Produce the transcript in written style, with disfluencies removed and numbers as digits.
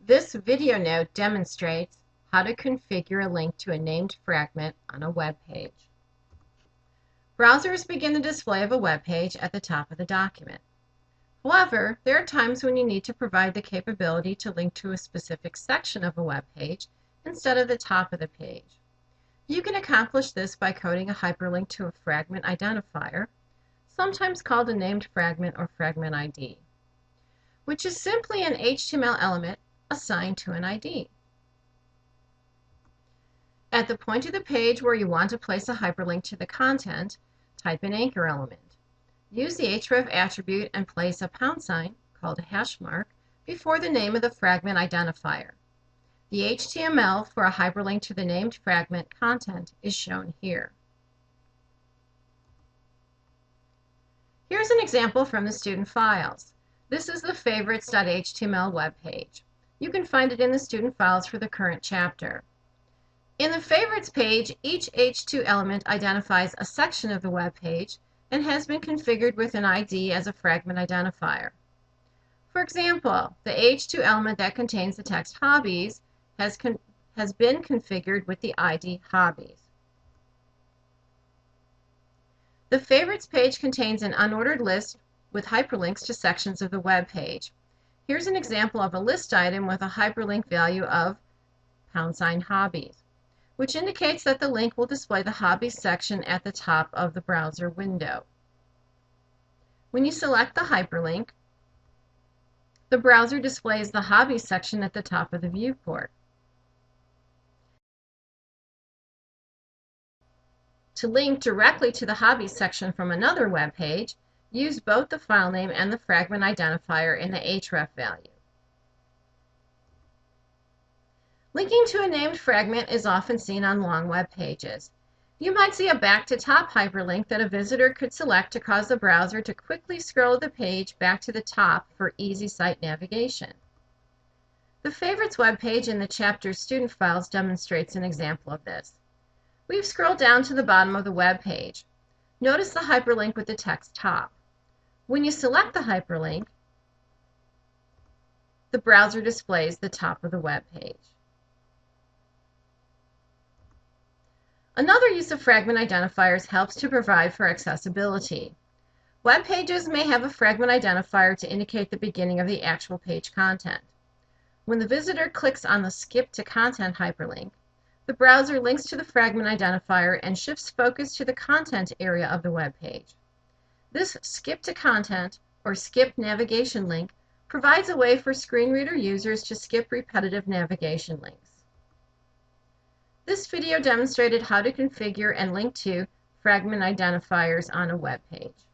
This video note demonstrates how to configure a link to a named fragment on a web page. Browsers begin the display of a web page at the top of the document. However, there are times when you need to provide the capability to link to a specific section of a web page instead of the top of the page. You can accomplish this by coding a hyperlink to a fragment identifier, sometimes called a named fragment or fragment ID, which is simply an HTML element assigned to an ID. At the point of the page where you want to place a hyperlink to the content, type an anchor element. Use the href attribute and place a £, called a hash mark, before the name of the fragment identifier. The HTML for a hyperlink to the named fragment content is shown here. Here's an example from the student files. This is the favorites.html web page. You can find it in the student files for the current chapter. In the favorites page, each H2 element identifies a section of the web page and has been configured with an ID as a fragment identifier. For example, the H2 element that contains the text hobbies has been configured with the ID hobbies. The favorites page contains an unordered list with hyperlinks to sections of the web page. Here's an example of a list item with a hyperlink value of $hobbies, which indicates that the link will display the hobbies section at the top of the browser window. When you select the hyperlink, the browser displays the hobbies section at the top of the viewport. To link directly to the hobbies section from another web page, use both the file name and the fragment identifier in the href value. Linking to a named fragment is often seen on long web pages. You might see a back-to-top hyperlink that a visitor could select to cause the browser to quickly scroll the page back to the top for easy site navigation. The favorites web page in the chapter's student files demonstrates an example of this. We've scrolled down to the bottom of the web page. Notice the hyperlink with the text top. When you select the hyperlink, the browser displays the top of the web page. Another use of fragment identifiers helps to provide for accessibility. Web pages may have a fragment identifier to indicate the beginning of the actual page content. When the visitor clicks on the Skip to Content hyperlink, the browser links to the fragment identifier and shifts focus to the content area of the web page. This Skip to Content or Skip Navigation link provides a way for screen reader users to skip repetitive navigation links. This video demonstrated how to configure and link to fragment identifiers on a web page.